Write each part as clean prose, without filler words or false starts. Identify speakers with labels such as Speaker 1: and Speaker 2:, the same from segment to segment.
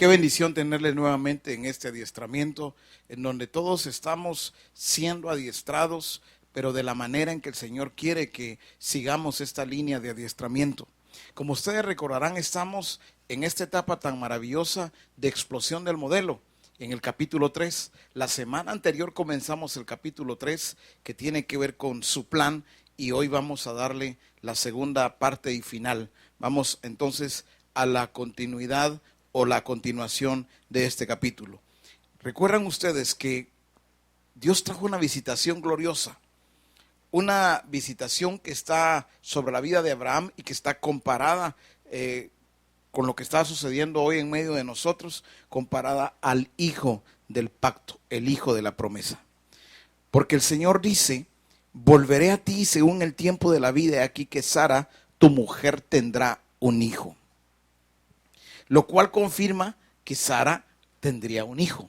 Speaker 1: Qué bendición tenerle nuevamente en este adiestramiento, en donde todos estamos siendo adiestrados, pero de la manera en que el Señor quiere que sigamos esta línea de adiestramiento. Como ustedes recordarán, estamos en esta etapa tan maravillosa de explosión del modelo, en el capítulo 3. La semana anterior comenzamos el capítulo 3, que tiene que ver con su plan, y hoy vamos a darle la segunda parte y final. Vamos entonces a la continuidad o la continuación de este capítulo. Recuerdan ustedes que Dios trajo una visitación gloriosa, una visitación que está sobre la vida de Abraham y que está comparada con lo que está sucediendo hoy en medio de nosotros, comparada al hijo del pacto, el hijo de la promesa. Porque el Señor dice: volveré a ti según el tiempo de la vida, y aquí que Sara, tu mujer, tendrá un hijo. Lo cual confirma que Sara tendría un hijo.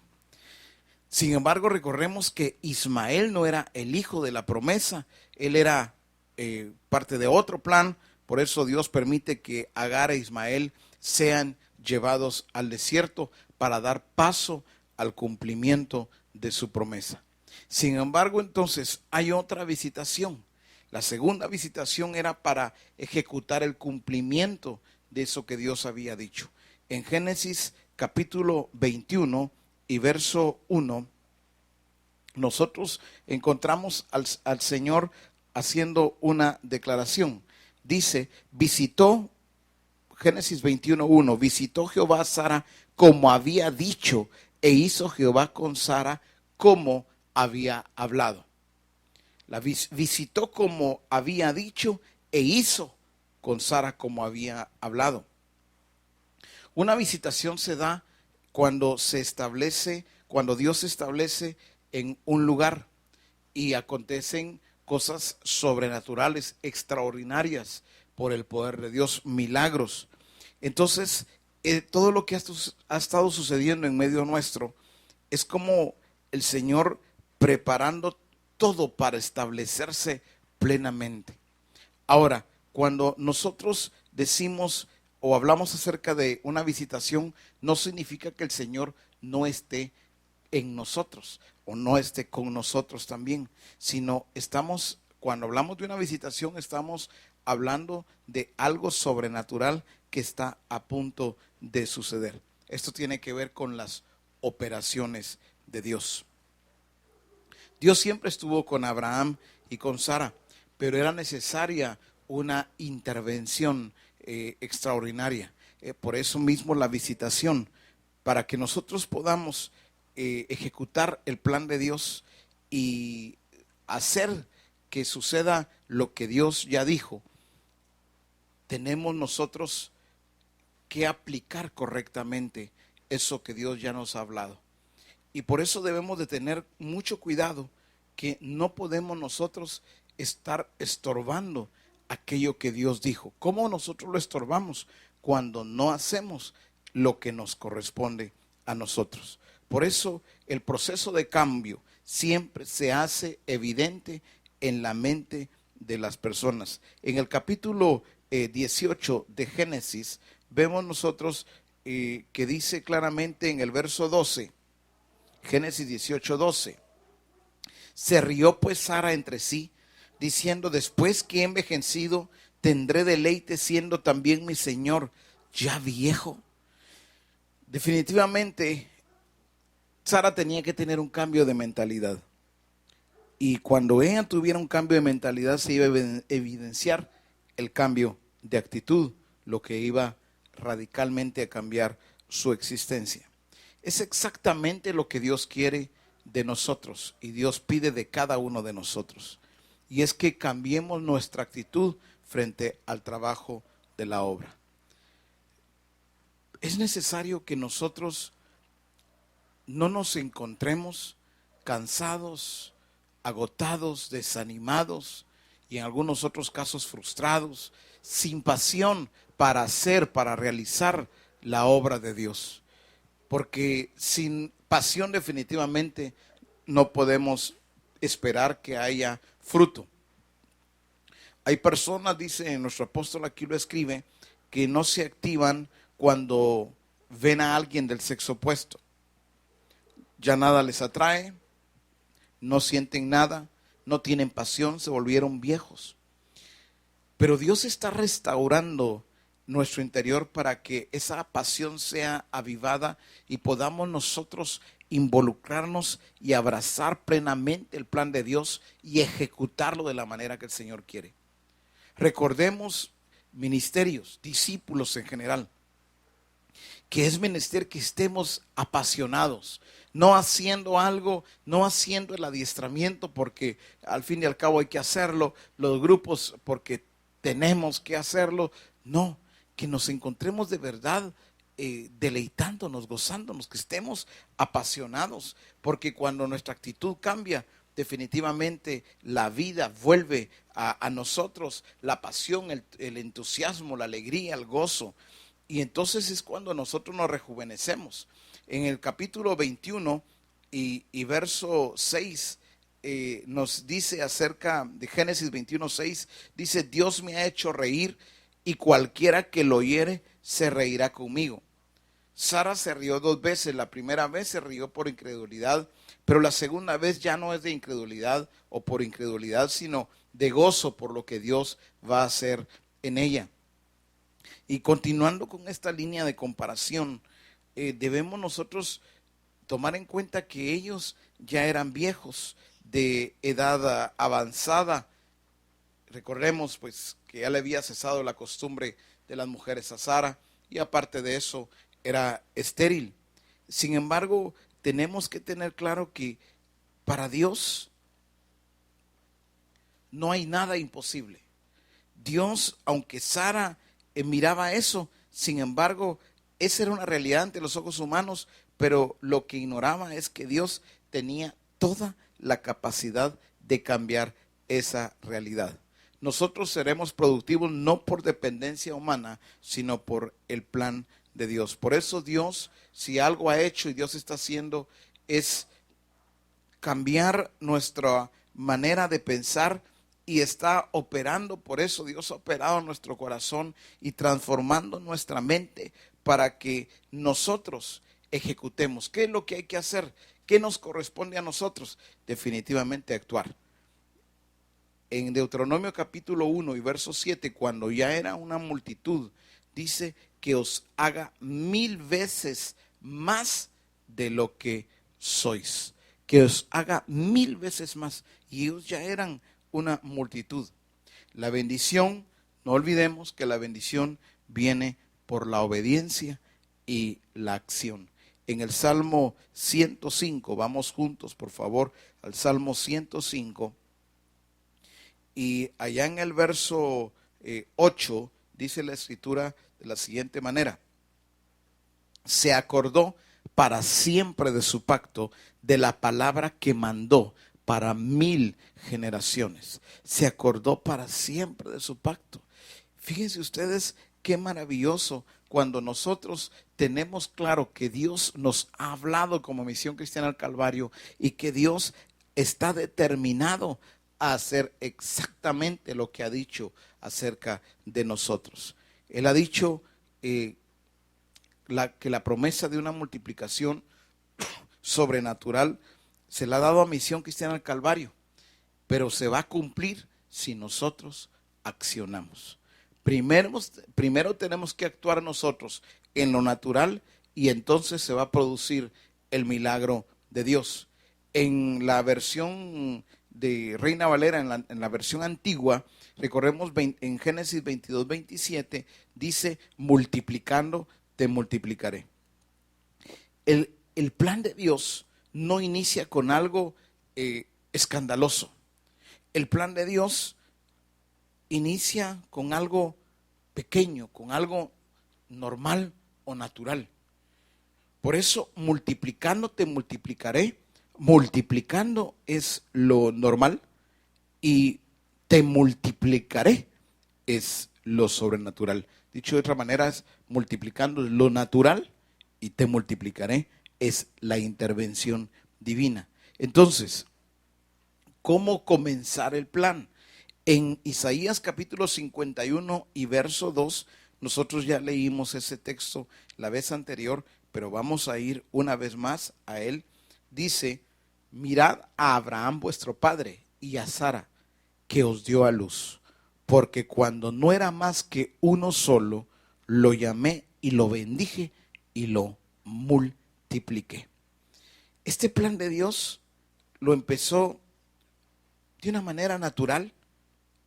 Speaker 1: Sin embargo, recordemos que Ismael no era el hijo de la promesa, él era parte de otro plan. Por eso Dios permite que Agar e Ismael sean llevados al desierto para dar paso al cumplimiento de su promesa. Sin embargo, entonces hay otra visitación. La segunda visitación era para ejecutar el cumplimiento de eso que Dios había dicho. En Génesis capítulo 21 y verso 1, nosotros encontramos al Señor haciendo una declaración. Dice, visitó, Génesis 21:1, visitó Jehová a Sara como había dicho, e hizo Jehová con Sara como había hablado. La visitó como había dicho e hizo con Sara como había hablado. Una visitación se da cuando cuando Dios se establece en un lugar y acontecen cosas sobrenaturales, extraordinarias por el poder de Dios, milagros. Entonces, todo lo que ha estado sucediendo en medio nuestro es como el Señor preparando todo para establecerse plenamente. Ahora, cuando nosotros decimos o hablamos acerca de una visitación, no significa que el Señor no esté en nosotros o no esté con nosotros también, sino cuando hablamos de una visitación, estamos hablando de algo sobrenatural que está a punto de suceder. Esto tiene que ver con las operaciones de Dios. Dios siempre estuvo con Abraham y con Sara, pero era necesaria una intervención extraordinaria. Por eso mismo la visitación, para que nosotros podamos ejecutar el plan de Dios y hacer que suceda lo que Dios ya dijo, tenemos nosotros que aplicar correctamente eso que Dios ya nos ha hablado. Y por eso debemos de tener mucho cuidado, que no podemos nosotros estar estorbando aquello que Dios dijo. ¿Cómo nosotros lo estorbamos? Cuando no hacemos lo que nos corresponde a nosotros. Por eso el proceso de cambio siempre se hace evidente en la mente de las personas. En el capítulo 18 de Génesis vemos nosotros que dice claramente en el verso 12, Génesis 18:12, se rió pues Sara entre sí, diciendo: después que he envejecido, tendré deleite, siendo también mi Señor ya viejo. Definitivamente, Sara tenía que tener un cambio de mentalidad. Y cuando ella tuviera un cambio de mentalidad, se iba a evidenciar el cambio de actitud, lo que iba radicalmente a cambiar su existencia. Es exactamente lo que Dios quiere de nosotros y Dios pide de cada uno de nosotros. Y es que cambiemos nuestra actitud frente al trabajo de la obra. Es necesario que nosotros no nos encontremos cansados, agotados, desanimados y en algunos otros casos frustrados, sin pasión para hacer, para realizar la obra de Dios. Porque sin pasión definitivamente no podemos esperar que haya fruto. Hay personas, dice nuestro apóstol, aquí lo escribe, que no se activan cuando ven a alguien del sexo opuesto, ya nada les atrae, no sienten nada, no tienen pasión, se volvieron viejos. Pero Dios está restaurando nuestro interior para que esa pasión sea avivada y podamos nosotros involucrarnos y abrazar plenamente el plan de Dios y ejecutarlo de la manera que el Señor quiere. Recordemos ministerios, discípulos en general, que es menester que estemos apasionados, no haciendo algo, no haciendo el adiestramiento porque al fin y al cabo hay que hacerlo, los grupos porque tenemos que hacerlo, no, que nos encontremos de verdad deleitándonos, gozándonos, que estemos apasionados, porque cuando nuestra actitud cambia, definitivamente la vida vuelve a nosotros, la pasión, el entusiasmo, la alegría, el gozo. Y entonces es cuando nosotros nos rejuvenecemos. En el capítulo 21 y verso 6 nos dice acerca de Génesis 21:6, dice: Dios me ha hecho reír y cualquiera que lo oyere se reirá conmigo. Sara se rió 2 veces, la primera vez se rió por incredulidad, pero la segunda vez ya no es de incredulidad o por incredulidad, sino de gozo por lo que Dios va a hacer en ella. Y continuando con esta línea de comparación, debemos nosotros tomar en cuenta que ellos ya eran viejos, de edad avanzada. Recordemos pues que ya le había cesado la costumbre de las mujeres a Sara y aparte de eso era estéril. Sin embargo, tenemos que tener claro que para Dios no hay nada imposible. Dios, aunque Sara miraba eso, sin embargo, esa era una realidad ante los ojos humanos, pero lo que ignoraba es que Dios tenía toda la capacidad de cambiar esa realidad. Nosotros seremos productivos no por dependencia humana, sino por el plan de Dios. Por eso Dios, si algo ha hecho y Dios está haciendo, es cambiar nuestra manera de pensar y está operando. Por eso Dios ha operado en nuestro corazón y transformando nuestra mente para que nosotros ejecutemos. ¿Qué es lo que hay que hacer? ¿Qué nos corresponde a nosotros? Definitivamente actuar. En Deuteronomio capítulo 1 y verso 7, cuando ya era una multitud, dice que os haga 1000 veces más de lo que sois. Que os haga 1000 veces más. Y ellos ya eran una multitud. La bendición, no olvidemos que la bendición viene por la obediencia y la acción. En el Salmo 105, vamos juntos por favor al Salmo 105, y allá en el verso 8 dice la escritura de la siguiente manera: se acordó para siempre de su pacto, de la palabra que mandó para 1000 generaciones. Se acordó para siempre de su pacto. Fíjense ustedes qué maravilloso cuando nosotros tenemos claro que Dios nos ha hablado como Misión Cristiana al Calvario y que Dios está determinado a hacer exactamente lo que ha dicho acerca de nosotros. Él ha dicho que la promesa de una multiplicación sobrenatural se la ha dado a Misión Cristiana al Calvario, pero se va a cumplir si nosotros accionamos. Primero tenemos que actuar nosotros en lo natural y entonces se va a producir el milagro de Dios. En la versión de Reina Valera, en la versión antigua, recordemos en Génesis 22:27, dice: multiplicando te multiplicaré. El plan de Dios no inicia con algo escandaloso. El plan de Dios inicia con algo pequeño, con algo normal o natural. Por eso, multiplicando te multiplicaré. Multiplicando es lo normal y te multiplicaré es lo sobrenatural. Dicho de otra manera, es multiplicando es lo natural y te multiplicaré es la intervención divina. Entonces, ¿cómo comenzar el plan? En Isaías capítulo 51 y verso 2 Nosotros ya leímos ese texto la vez anterior, pero vamos a ir una vez más a él. Dice, mirad a Abraham vuestro padre y a Sara, que os dio a luz, porque cuando no era más que uno solo, lo llamé y lo bendije y lo multipliqué. Este plan de Dios lo empezó de una manera natural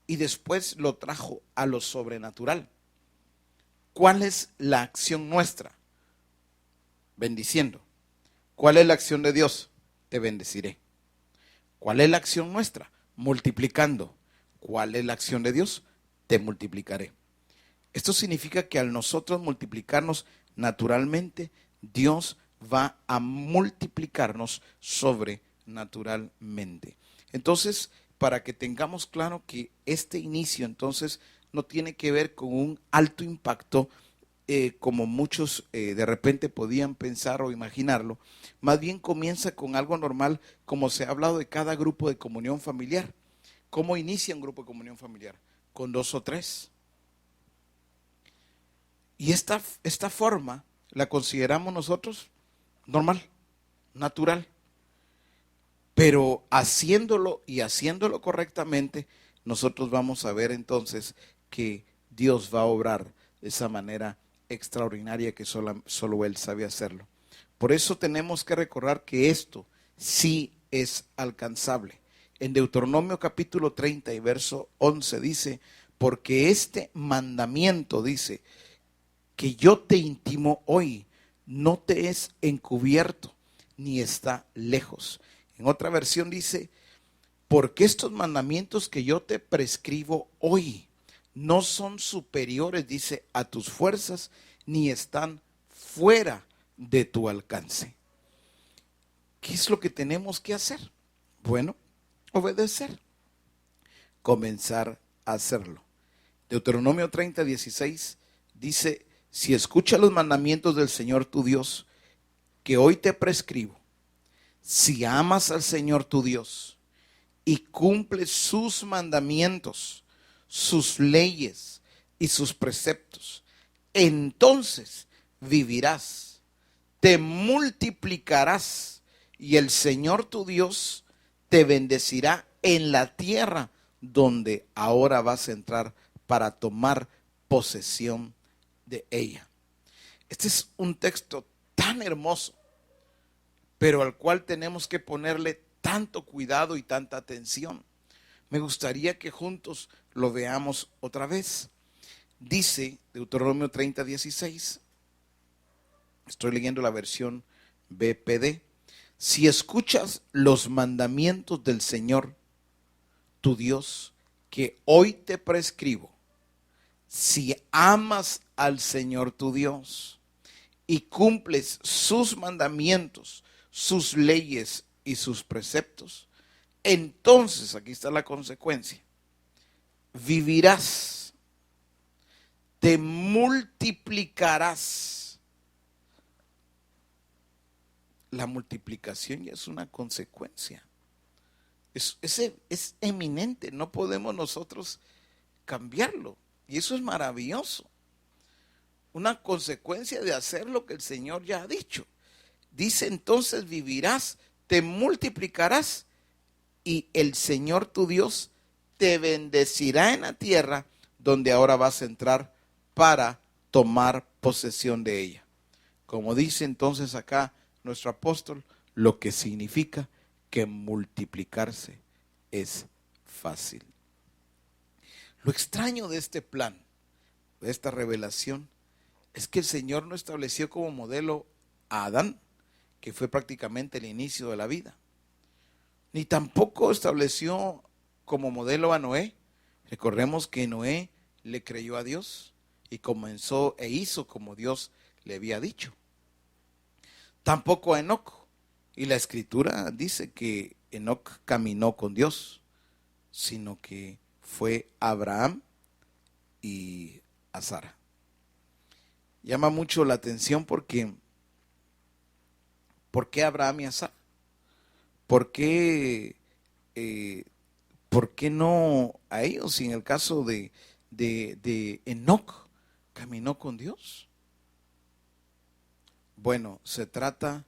Speaker 1: y después lo trajo a lo sobrenatural. ¿Cuál es la acción nuestra? Bendiciendo. ¿Cuál es la acción de Dios? Te bendeciré. ¿Cuál es la acción nuestra? Multiplicando. ¿Cuál es la acción de Dios? Te multiplicaré. Esto significa que al nosotros multiplicarnos naturalmente, Dios va a multiplicarnos sobrenaturalmente. Entonces, para que tengamos claro que este inicio entonces no tiene que ver con un alto impacto, como muchos de repente podían pensar o imaginarlo, más bien comienza con algo normal, como se ha hablado de cada grupo de comunión familiar. ¿Cómo inicia un grupo de comunión familiar? Con 2 o 3. Y esta forma la consideramos nosotros normal, natural. Pero haciéndolo y haciéndolo correctamente, nosotros vamos a ver entonces que Dios va a obrar de esa manera extraordinaria que solo Él sabe hacerlo. Por eso tenemos que recordar que esto sí es alcanzable. En Deuteronomio capítulo 30 y verso 11 dice, porque este mandamiento dice, que yo te intimo hoy, no te es encubierto, ni está lejos. En otra versión dice, porque estos mandamientos que yo te prescribo hoy no son superiores, dice, a tus fuerzas, ni están fuera de tu alcance. ¿Qué es lo que tenemos que hacer? Bueno, obedecer, comenzar a hacerlo. Deuteronomio 30, 16 dice, si escuchas los mandamientos del Señor tu Dios, que hoy te prescribo, si amas al Señor tu Dios y cumples sus mandamientos, sus leyes y sus preceptos, entonces vivirás, te multiplicarás y el Señor tu Dios te bendecirá en la tierra donde ahora vas a entrar para tomar posesión de ella. Este es un texto tan hermoso, pero al cual tenemos que ponerle tanto cuidado y tanta atención. Me gustaría que juntos lo veamos otra vez. Dice Deuteronomio 30, 16. Estoy leyendo la versión BPD. Si escuchas los mandamientos del Señor, tu Dios, que hoy te prescribo, si amas al Señor tu Dios y cumples sus mandamientos, sus leyes y sus preceptos, entonces, aquí está la consecuencia, vivirás, te multiplicarás. La multiplicación ya es una consecuencia. Es eminente, no podemos nosotros cambiarlo. Y eso es maravilloso. Una consecuencia de hacer lo que el Señor ya ha dicho. Dice entonces vivirás, te multiplicarás y el Señor tu Dios te bendecirá en la tierra donde ahora vas a entrar para tomar posesión de ella. Como dice entonces acá nuestro apóstol, lo que significa que multiplicarse es fácil. Lo extraño de este plan, de esta revelación, es que el Señor no estableció como modelo a Adán, que fue prácticamente el inicio de la vida, ni tampoco estableció como modelo a Noé. Recordemos que Noé le creyó a Dios y comenzó e hizo como Dios le había dicho. Tampoco a Enoc, y la escritura dice que Enoc caminó con Dios, sino que fue Abraham y a Sara. Llama mucho la atención porque ¿por qué Abraham y a Sara? ¿Por qué no a ellos? Y en el caso de Enoc, caminó con Dios? Bueno, se trata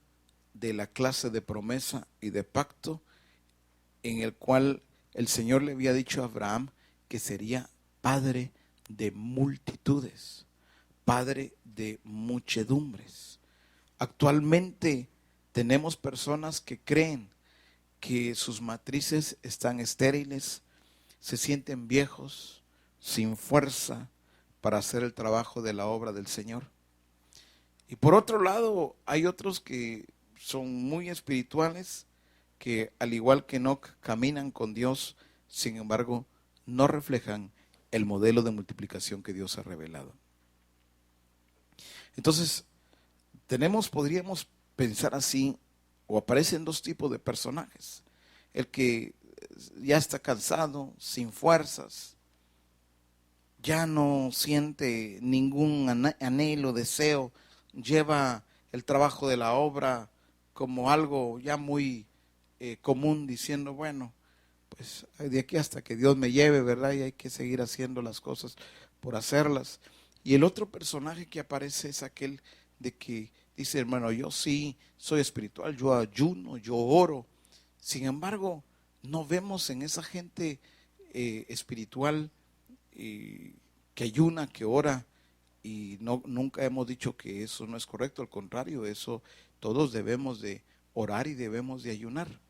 Speaker 1: de la clase de promesa y de pacto en el cual el Señor le había dicho a Abraham que sería padre de multitudes, padre de muchedumbres. Actualmente tenemos personas que creen que sus matrices están estériles, se sienten viejos, sin fuerza para hacer el trabajo de la obra del Señor. Y por otro lado, hay otros que son muy espirituales, que al igual que Enoc caminan con Dios, sin embargo, no reflejan el modelo de multiplicación que Dios ha revelado. Entonces, podríamos pensar así, o aparecen dos tipos de personajes. El que ya está cansado, sin fuerzas, ya no siente ningún anhelo, deseo, lleva el trabajo de la obra como algo ya muy común, diciendo, bueno, pues de aquí hasta que Dios me lleve, ¿verdad? Y hay que seguir haciendo las cosas por hacerlas. Y el otro personaje que aparece es aquel de que dice, hermano, yo sí soy espiritual, yo ayuno, yo oro. Sin embargo, no vemos en esa gente espiritual que ayuna, que ora, y nunca hemos dicho que eso no es correcto, al contrario, eso todos debemos de orar y debemos de ayunar.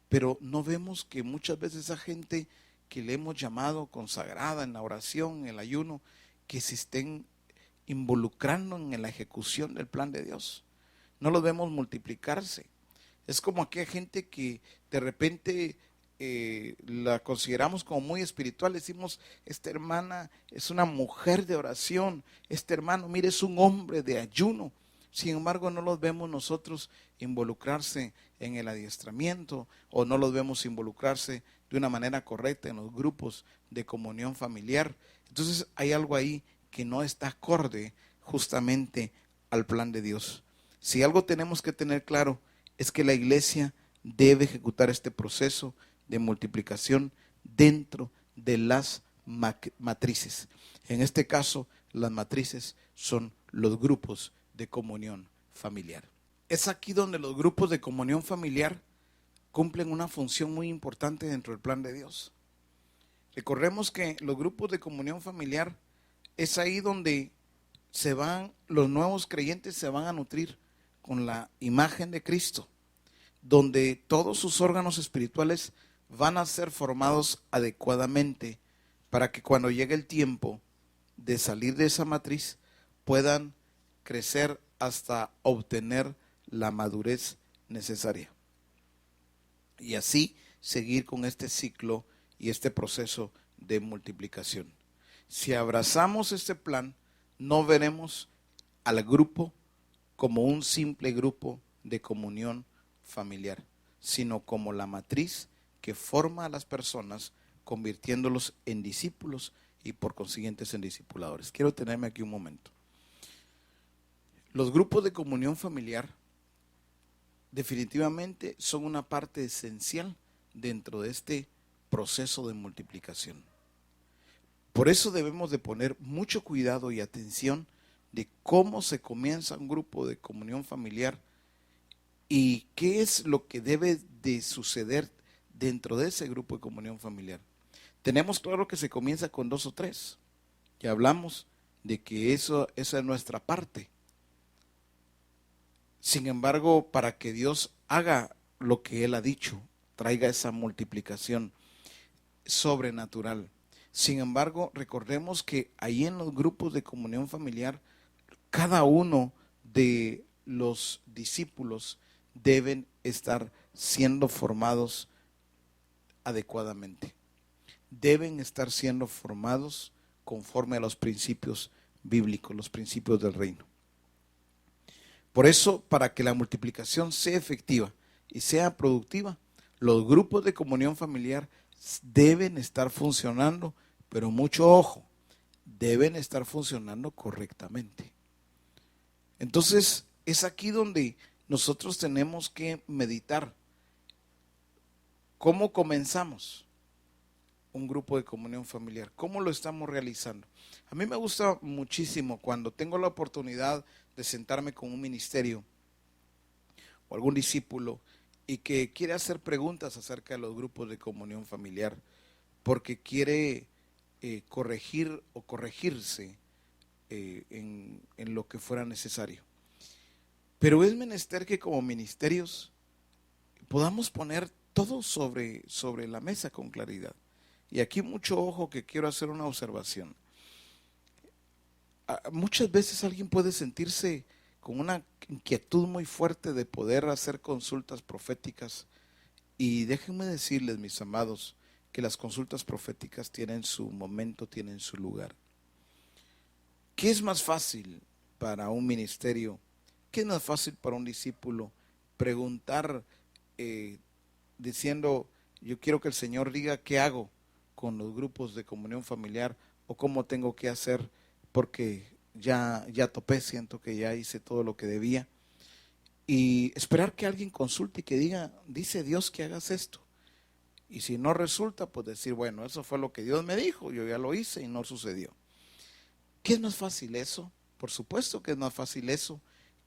Speaker 1: Pero no vemos que muchas veces esa gente que le hemos llamado consagrada en la oración, en el ayuno, que se estén involucrando en la ejecución del plan de Dios. No los vemos multiplicarse. Es como aquella gente que de repente la consideramos como muy espiritual. Decimos, esta hermana es una mujer de oración, este hermano, mire, es un hombre de ayuno. Sin embargo, no los vemos nosotros involucrarse en el adiestramiento, o no los vemos involucrarse de una manera correcta en los grupos de comunión familiar. Entonces hay algo ahí que no está acorde justamente al plan de Dios. Si algo tenemos que tener claro es que la iglesia debe ejecutar este proceso de multiplicación dentro de las matrices. En este caso, las matrices son los grupos de comunión familiar. Es aquí donde los grupos de comunión familiar cumplen una función muy importante dentro del plan de Dios. Recordemos que los grupos de comunión familiar es ahí donde los nuevos creyentes se van a nutrir con la imagen de Cristo, donde todos sus órganos espirituales van a ser formados adecuadamente para que cuando llegue el tiempo de salir de esa matriz puedan crecer hasta obtener la madurez necesaria. Y así seguir con este ciclo y este proceso de multiplicación. Si abrazamos este plan, no veremos al grupo como un simple grupo de comunión familiar, sino como la matriz que forma a las personas, convirtiéndolos en discípulos y por consiguiente en discipuladores. Quiero tenerme aquí un momento. Los grupos de comunión familiar definitivamente son una parte esencial dentro de este proceso de multiplicación. Por eso debemos de poner mucho cuidado y atención de cómo se comienza un grupo de comunión familiar y qué es lo que debe de suceder dentro de ese grupo de comunión familiar. Tenemos claro que se comienza con 2 o 3. Ya hablamos de que esa es nuestra parte. Sin embargo, para que Dios haga lo que Él ha dicho, traiga esa multiplicación sobrenatural. Sin embargo, recordemos que ahí en los grupos de comunión familiar, cada uno de los discípulos deben estar siendo formados adecuadamente. Deben estar siendo formados conforme a los principios bíblicos, los principios del reino. Por eso, para que la multiplicación sea efectiva y sea productiva, los grupos de comunión familiar deben estar funcionando, pero mucho ojo, deben estar funcionando correctamente. Entonces, es aquí donde nosotros tenemos que meditar. ¿Cómo comenzamos? un grupo de comunión familiar? ¿Cómo lo estamos realizando? A mí me gusta muchísimo cuando tengo la oportunidad de sentarme con un ministerio o algún discípulo y que quiere hacer preguntas acerca de los grupos de comunión familiar, porque quiere corregir o corregirse en lo que fuera necesario. Pero es menester que como ministerios podamos poner todo sobre la mesa con claridad. Y aquí mucho ojo, que quiero hacer una observación. Muchas veces alguien puede sentirse con una inquietud muy fuerte de poder hacer consultas proféticas, y déjenme decirles, mis amados, que las consultas proféticas tienen su momento, tienen su lugar. ¿Qué es más fácil para un ministerio? ¿Qué es más fácil para un discípulo? Preguntar diciendo: yo quiero que el Señor diga qué hago con los grupos de comunión familiar, o cómo tengo que hacer, porque ya topé, siento que ya hice todo lo que debía. Y esperar que alguien consulte y que diga: dice Dios que hagas esto. Y si no resulta, pues decir: bueno, eso fue lo que Dios me dijo, yo ya lo hice y no sucedió. ¿Qué es más fácil eso? Por supuesto que es más fácil eso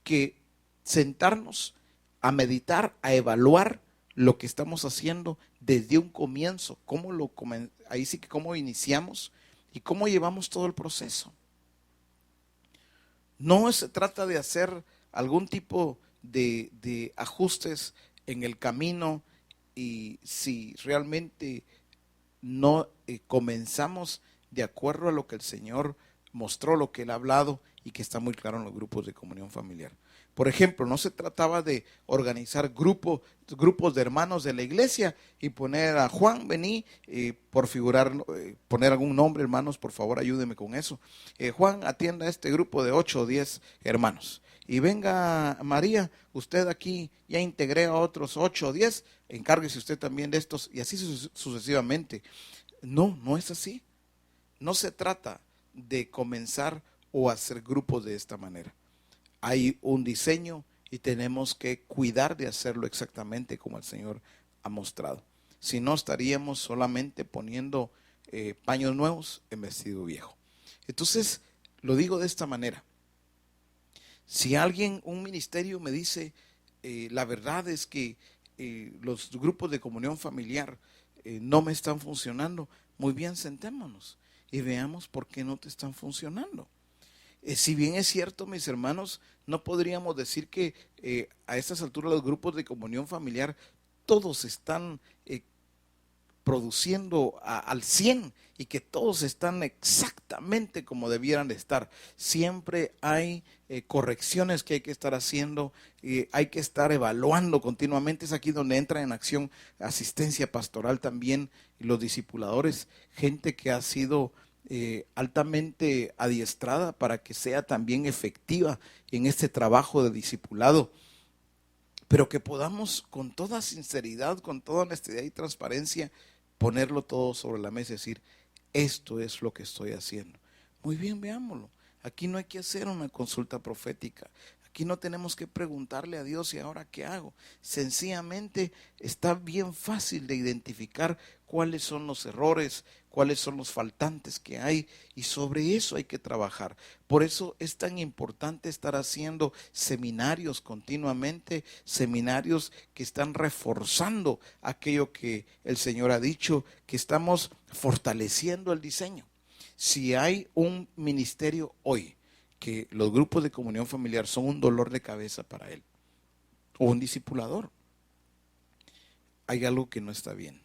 Speaker 1: que sentarnos a meditar, a evaluar lo que estamos haciendo desde un comienzo, ahí sí que cómo iniciamos y cómo llevamos todo el proceso. No se trata de hacer algún tipo de ajustes en el camino, y si realmente no comenzamos de acuerdo a lo que el Señor mostró, lo que Él ha hablado y que está muy claro en los grupos de comunión familiar. Por ejemplo, no se trataba de organizar grupos de hermanos de la iglesia y poner a Juan, vení, por figurar, poner algún nombre, hermanos, por favor ayúdenme con eso. Juan, atienda a este grupo de 8 o 10 hermanos. Y venga María, usted aquí ya integré a otros 8 o 10, encárguese usted también de estos, y así sucesivamente. No, no es así. No se trata de comenzar o hacer grupos de esta manera. Hay un diseño y tenemos que cuidar de hacerlo exactamente como el Señor ha mostrado. Si no, estaríamos solamente poniendo paños nuevos en vestido viejo. Entonces, lo digo de esta manera. Si un ministerio me dice, la verdad es que los grupos de comunión familiar no me están funcionando, muy bien, sentémonos y veamos por qué no te están funcionando. Si bien es cierto, mis hermanos, no podríamos decir que a estas alturas los grupos de comunión familiar todos están produciendo al 100 y que todos están exactamente como debieran de estar. Siempre hay correcciones que hay que estar haciendo, hay que estar evaluando continuamente. Es aquí donde entra en acción asistencia pastoral también, y los discipuladores, gente que ha sido altamente adiestrada para que sea también efectiva en este trabajo de discipulado, pero que podamos con toda sinceridad, con toda honestidad y transparencia, ponerlo todo sobre la mesa y decir: esto es lo que estoy haciendo. Muy bien, veámoslo. Aquí no hay que hacer una consulta profética. Aquí no tenemos que preguntarle a Dios: ¿y ahora qué hago? Sencillamente está bien fácil de identificar cuáles son los errores, cuáles son los faltantes que hay, y sobre eso hay que trabajar. Por eso es tan importante estar haciendo seminarios continuamente, seminarios que están reforzando aquello que el Señor ha dicho, que estamos fortaleciendo el diseño. Si hay un ministerio hoy que los grupos de comunión familiar son un dolor de cabeza para él, o un discipulador, hay algo que no está bien.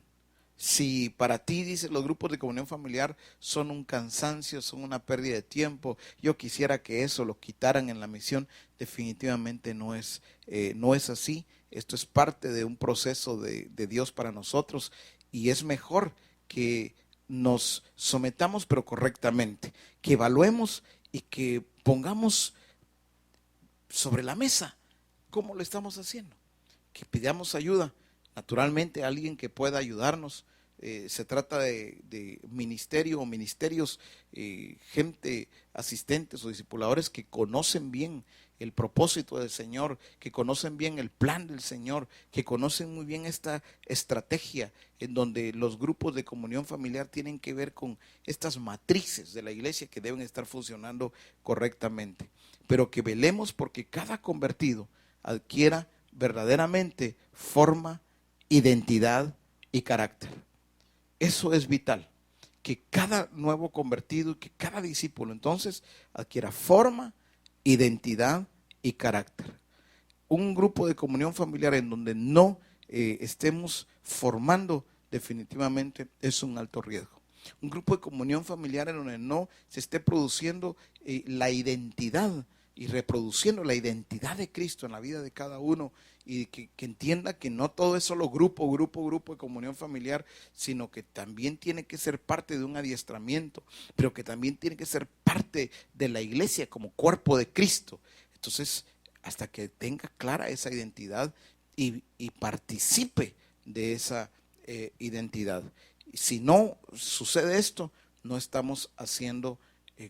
Speaker 1: Si para ti, dices, los grupos de comunión familiar son un cansancio, son una pérdida de tiempo, yo quisiera que eso lo quitaran en la misión, definitivamente no es así. Esto es parte de un proceso de Dios para nosotros, y es mejor que nos sometamos, pero correctamente, que evaluemos y que pongamos sobre la mesa cómo lo estamos haciendo, que pidamos ayuda, naturalmente, a alguien que pueda ayudarnos. Se trata de ministerio o ministerios, gente, asistentes o discipuladores que conocen bien el propósito del Señor, que conocen bien el plan del Señor, que conocen muy bien esta estrategia en donde los grupos de comunión familiar tienen que ver con estas matrices de la iglesia que deben estar funcionando correctamente. Pero que velemos porque cada convertido adquiera verdaderamente forma, identidad y carácter. Eso es vital, que cada nuevo convertido y que cada discípulo entonces adquiera forma, identidad y carácter. Un grupo de comunión familiar en donde no estemos formando definitivamente es un alto riesgo. Un grupo de comunión familiar en donde no se esté produciendo la identidad y reproduciendo la identidad de Cristo en la vida de cada uno, y que entienda que no todo es solo grupo de comunión familiar, sino que también tiene que ser parte de un adiestramiento, pero que también tiene que ser parte de la iglesia como cuerpo de Cristo. Entonces, hasta que tenga clara esa identidad y participe de esa identidad. Si no sucede esto, no estamos haciendo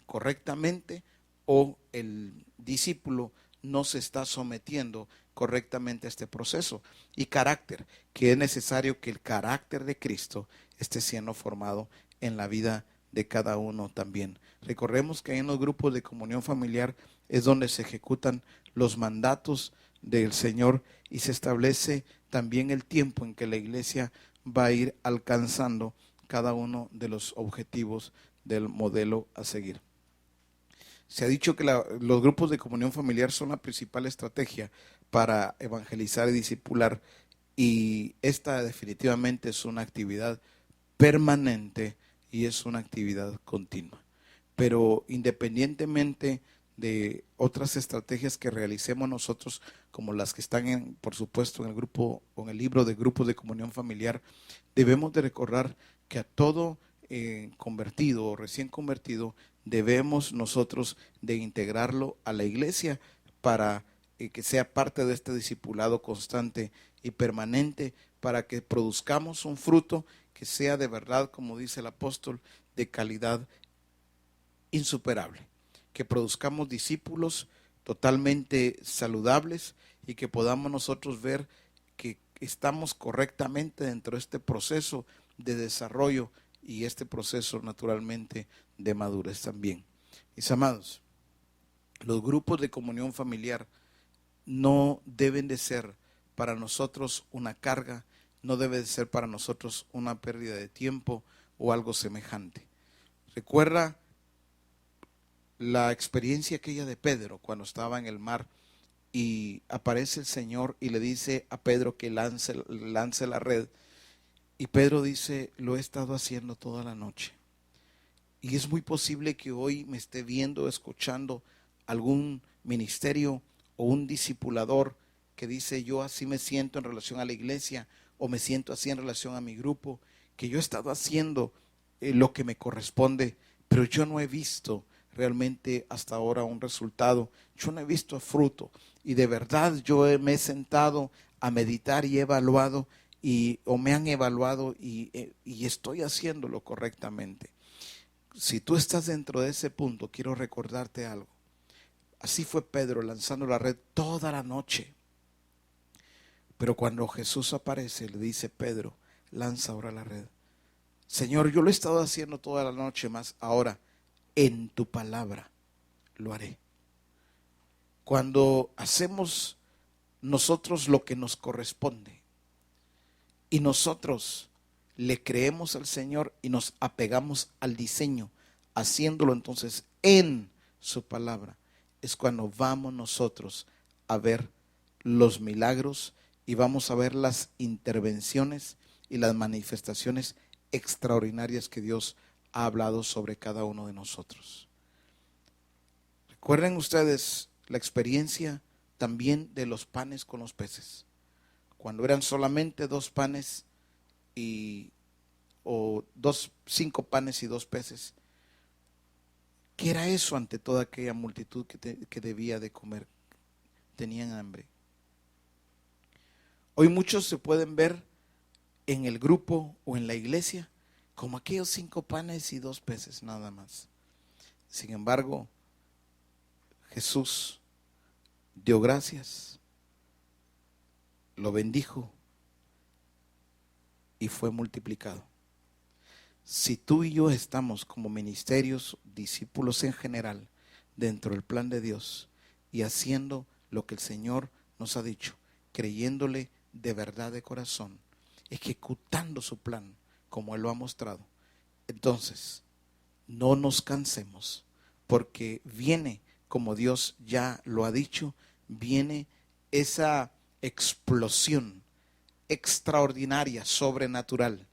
Speaker 1: correctamente, o el discípulo no se está sometiendo correctamente a este proceso. Y carácter, que es necesario que el carácter de Cristo esté siendo formado en la vida de cada uno también. Recordemos que en los grupos de comunión familiar es donde se ejecutan los mandatos del Señor y se establece también el tiempo en que la iglesia va a ir alcanzando cada uno de los objetivos del modelo a seguir. Se ha dicho que los grupos de comunión familiar son la principal estrategia para evangelizar y discipular, y esta definitivamente es una actividad permanente y es una actividad continua. Pero independientemente de otras estrategias que realicemos nosotros, como las que están por supuesto en el grupo o en el libro de grupos de comunión familiar, debemos de recordar que a todo convertido o recién convertido debemos nosotros de integrarlo a la iglesia para que sea parte de este discipulado constante y permanente, para que produzcamos un fruto que sea de verdad, como dice el apóstol, de calidad insuperable. Que produzcamos discípulos totalmente saludables y que podamos nosotros ver que estamos correctamente dentro de este proceso de desarrollo y este proceso naturalmente de madurez también. Mis amados, los grupos de comunión familiar no deben de ser para nosotros una carga, no debe de ser para nosotros una pérdida de tiempo o algo semejante. Recuerda la experiencia aquella de Pedro cuando estaba en el mar y aparece el Señor y le dice a Pedro que lance la red, y Pedro dice: lo he estado haciendo toda la noche. Y es muy posible que hoy me esté viendo, escuchando algún ministerio o un discipulador que dice: yo así me siento en relación a la iglesia, o me siento así en relación a mi grupo, que yo he estado haciendo lo que me corresponde, pero yo no he visto realmente hasta ahora un resultado, yo no he visto fruto, y de verdad yo me he sentado a meditar y he evaluado, o me han evaluado y estoy haciéndolo correctamente. Si tú estás dentro de ese punto, quiero recordarte algo. Así fue Pedro lanzando la red toda la noche. Pero cuando Jesús aparece, le dice: Pedro, lanza ahora la red. Señor, yo lo he estado haciendo toda la noche, más ahora en tu palabra lo haré. Cuando hacemos nosotros lo que nos corresponde y nosotros le creemos al Señor y nos apegamos al diseño, haciéndolo entonces en su palabra, es cuando vamos nosotros a ver los milagros y vamos a ver las intervenciones y las manifestaciones extraordinarias que Dios ha hablado sobre cada uno de nosotros. Recuerden ustedes la experiencia también de los panes con los peces. Cuando eran solamente 2 panes o 5 panes y 2 peces. ¿Qué era eso ante toda aquella multitud que debía de comer? Tenían hambre. Hoy muchos se pueden ver en el grupo o en la iglesia como aquellos 5 panes y 2 peces nada más. Sin embargo, Jesús dio gracias, lo bendijo y fue multiplicado. Si tú y yo estamos como ministerios, discípulos en general, dentro del plan de Dios y haciendo lo que el Señor nos ha dicho, creyéndole de verdad de corazón, ejecutando su plan como Él lo ha mostrado, entonces no nos cansemos, porque viene, como Dios ya lo ha dicho, viene esa explosión extraordinaria, sobrenatural,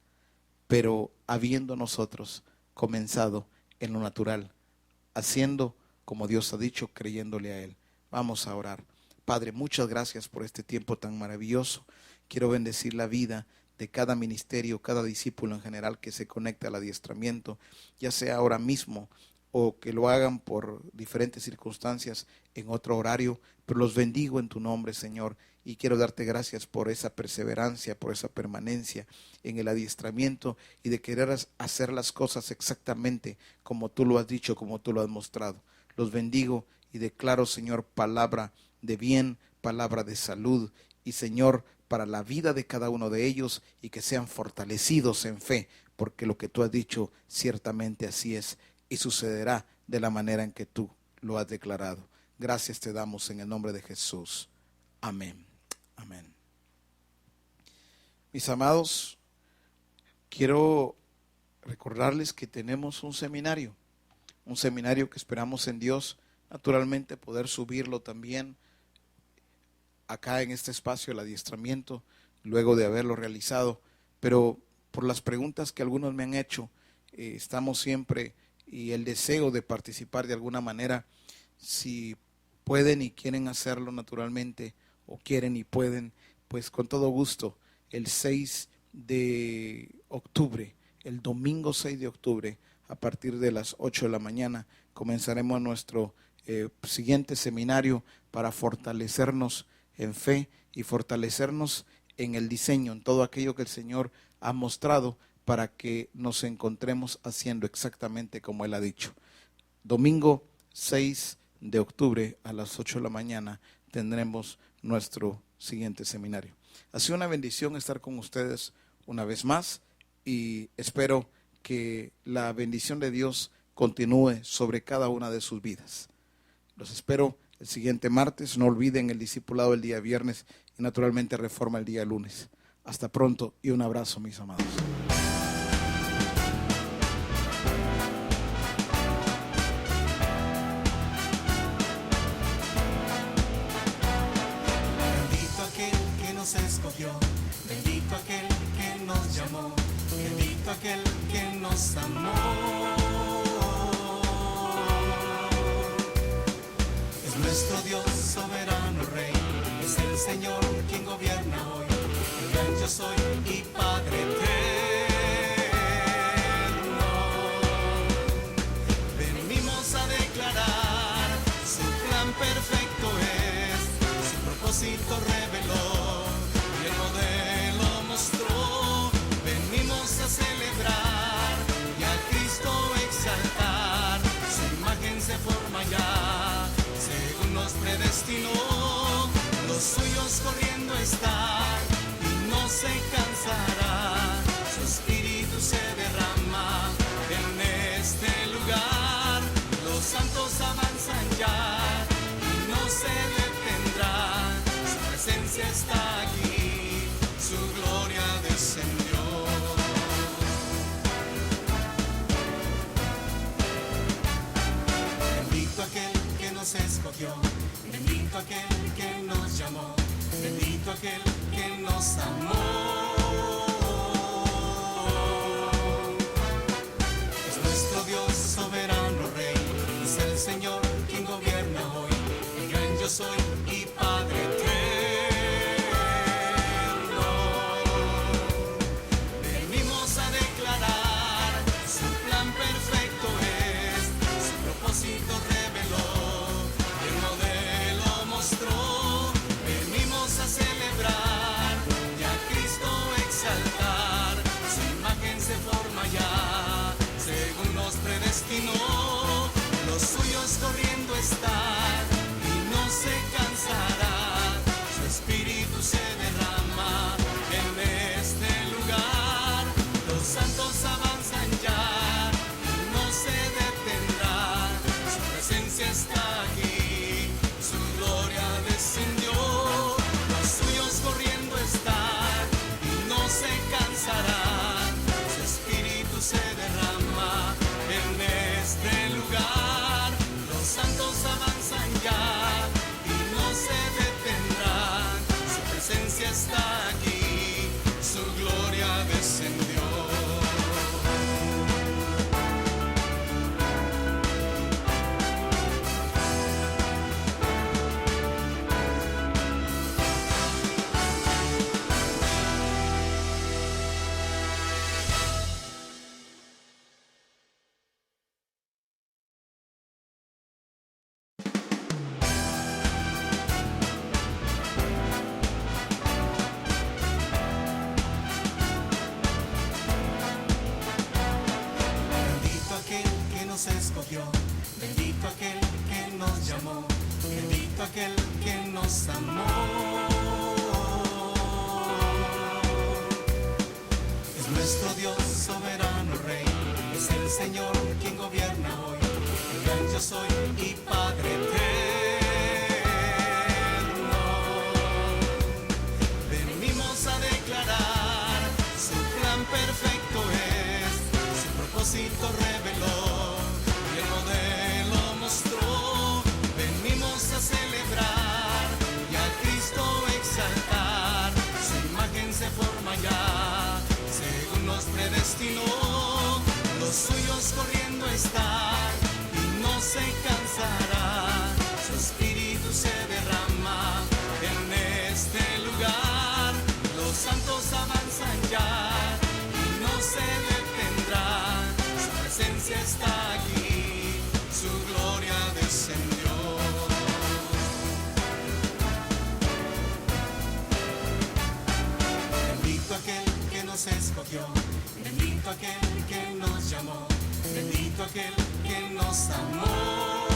Speaker 1: pero habiendo nosotros comenzado en lo natural, haciendo como Dios ha dicho, creyéndole a Él. Vamos a orar. Padre, muchas gracias por este tiempo tan maravilloso. Quiero bendecir la vida de cada ministerio, cada discípulo en general que se conecte al adiestramiento, ya sea ahora mismo o que lo hagan por diferentes circunstancias en otro horario, pero los bendigo en tu nombre, Señor, y quiero darte gracias por esa perseverancia, por esa permanencia en el adiestramiento y de querer hacer las cosas exactamente como tú lo has dicho, como tú lo has mostrado. Los bendigo y declaro, Señor, palabra de bien, palabra de salud y, Señor, para la vida de cada uno de ellos y que sean fortalecidos en fe, porque lo que tú has dicho ciertamente así es y sucederá de la manera en que tú lo has declarado. Gracias te damos en el nombre de Jesús. Amén. Amén. Mis amados, quiero recordarles que tenemos un seminario que esperamos en Dios, naturalmente poder subirlo también acá en este espacio, el adiestramiento, luego de haberlo realizado, pero por las preguntas que algunos me han hecho, estamos siempre y el deseo de participar de alguna manera, si pueden y quieren hacerlo naturalmente, o quieren y pueden, pues con todo gusto, el 6 de octubre, el domingo 6 de octubre, a partir de las 8 de la mañana, comenzaremos nuestro siguiente seminario para fortalecernos en fe y fortalecernos en el diseño, en todo aquello que el Señor ha mostrado para que nos encontremos haciendo exactamente como Él ha dicho. Domingo 6 de octubre a las 8 de la mañana tendremos nuestro siguiente seminario. Ha sido una bendición estar con ustedes una vez más y espero que la bendición de Dios continúe sobre cada una de sus vidas. Los espero el siguiente martes. No olviden el discipulado el día viernes y naturalmente Reforma el día lunes. Hasta pronto y un abrazo, mis amados.
Speaker 2: Bendito aquel que nos escogió, bendito aquel que nos llamó, bendito aquel que nos amó. Es nuestro Dios soberano Rey, es el Señor quien gobierna hoy, el gran yo soy y Padre eterno. Venimos a declarar, su plan perfecto es, su propósito reveló, y el modelo mostró. Venimos a celebrar y a Cristo exaltar, su imagen se forma ya, según nos predestinó. Los suyos corriendo están y no se cansará, su espíritu se derrama en este lugar. Los santos avanzan ya y no se detendrán, su presencia está aquí, su gloria descendió. Bendito aquel que nos escogió, bendito aquel que nos llamó, bendito aquel que nos amó. Es nuestro Dios soberano Rey, es el Señor quien gobierna hoy, el gran yo soy y Padre eterno. descendió. Bendito aquel que nos escogió, bendito aquel que nos llamó, bendito aquel que nos amó. Es nuestro Dios soberano Rey, es el Señor quien gobierna hoy, el gran yo soy y Padre eterno. Venimos a declarar, su plan perfecto es, su propósito reveló, y el modelo mostró. Venimos a celebrar y a Cristo exaltar, su imagen se forma ya, según nos predestinó. Los suyos corriendo están y no se cansará, su espíritu se derrama en este lugar. Los santos avanzan ya y no se detendrá, su presencia está aquí, su gloria descendió. Bendito aquel que nos escogió, bendito aquel que nos llamó, bendito aquel que nos amó.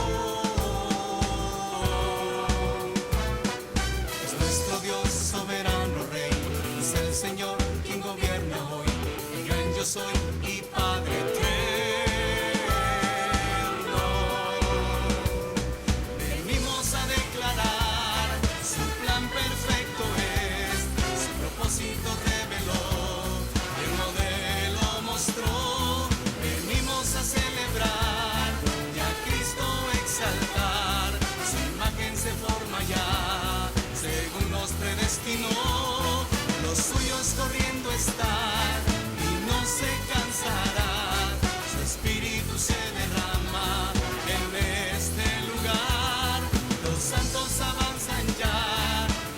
Speaker 2: Es nuestro Dios soberano Rey, es el Señor quien gobierna hoy, el gran yo soy y Padre eterno. Venimos a declarar, su plan perfecto es, su propósito reveló, el modelo mostró. Venimos a celebrar y a Cristo exaltar, su imagen se forma ya, según nos predestinó. Los suyos corriendo están y no se cansará, su espíritu se derrama en este lugar. Los santos avanzan ya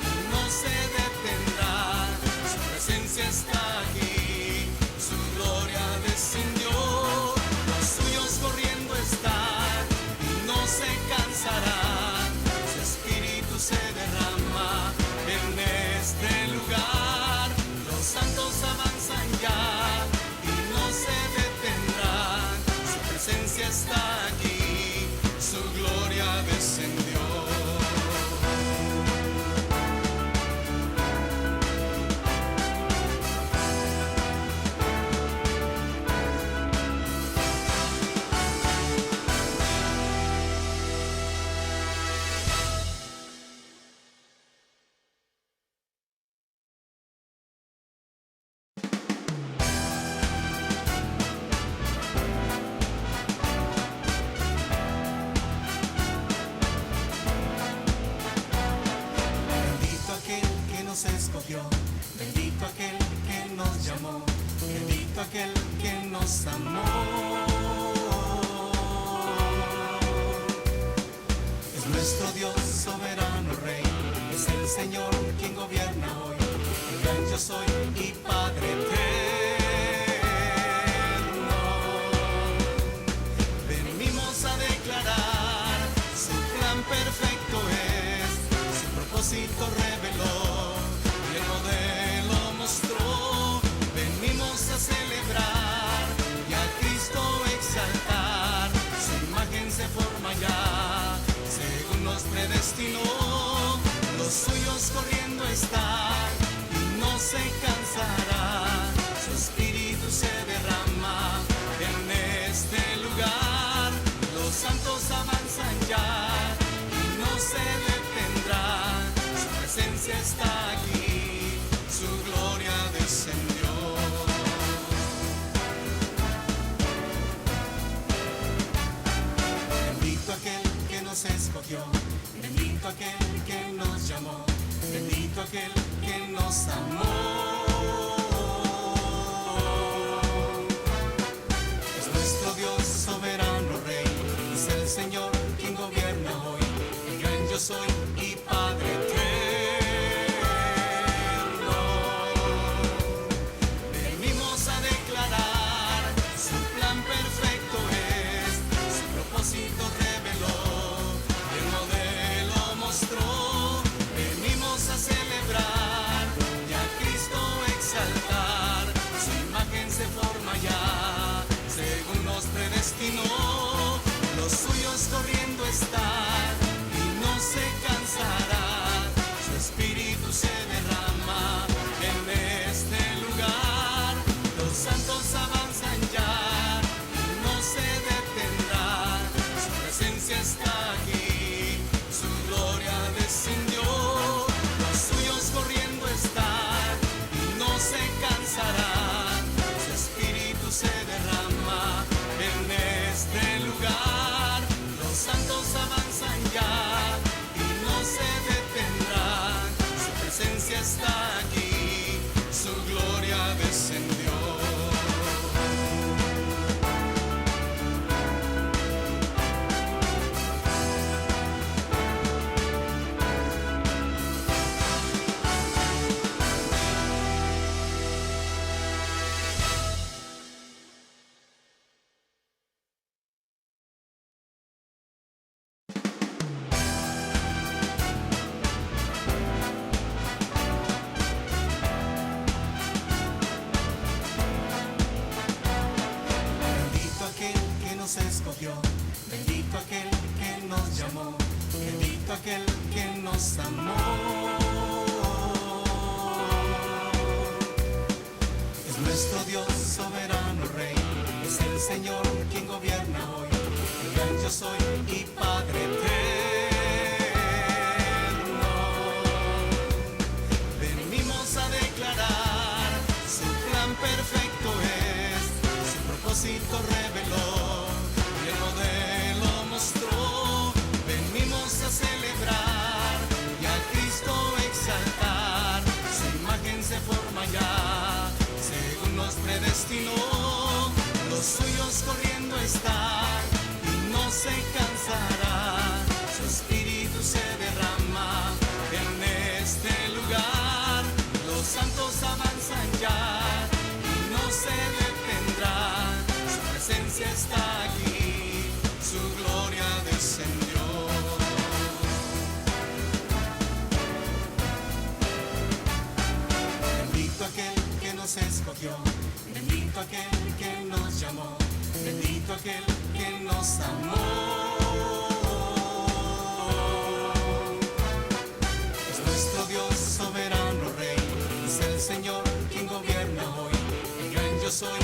Speaker 2: y no se detendrá, su presencia está aquí, su gloria descendió. Los suyos corriendo están y no se cansarán, su espíritu se derrama en este lugar. Los santos avanzan ya y no se detendrán, su presencia está aquí, su gloria descendió. Bendito aquel que nos escogió, bendito aquel que nos llamó, bendito aquel que nos amó. Es nuestro Dios soberano Rey, es el Señor quien gobierna hoy, el gran yo soy y Padre eterno. Venimos a declarar, su plan perfecto es, su propósito reveló, y el modelo mostró. Venimos a celebrar y a Cristo exaltar, su imagen se forma ya, según nos predestinó. Los suyos corriendo están y no se cansará, su espíritu se derrama en este lugar. Los santos avanzan ya y no se detendrá, su presencia está aquí, su gloria descendió. Bendito aquel que nos escogió, bendito aquel que nos llamó, bendito aquel que nos amó. llamó, bendito aquel que nos amó. Es nuestro Dios soberano Rey, es el Señor quien gobierna hoy, el gran yo soy y Padre eterno. Venimos a declarar, su plan perfecto es, su propósito reveló, y el modelo mostró. Venimos a celebrar y a Cristo exaltar, su imagen se forma ya, según nos predestinó. Los suyos corriendo están y no se cansará, su espíritu se derrama en este lugar. Los santos avanzan ya y no se detendrán, su presencia está aquí, su gloria descendió. Bendito aquel que nos escogió, bendito aquel que nos llamó, bendito aquel que nos amó. Es nuestro Dios soberano Rey, es el Señor quien gobierna hoy, el gran yo soy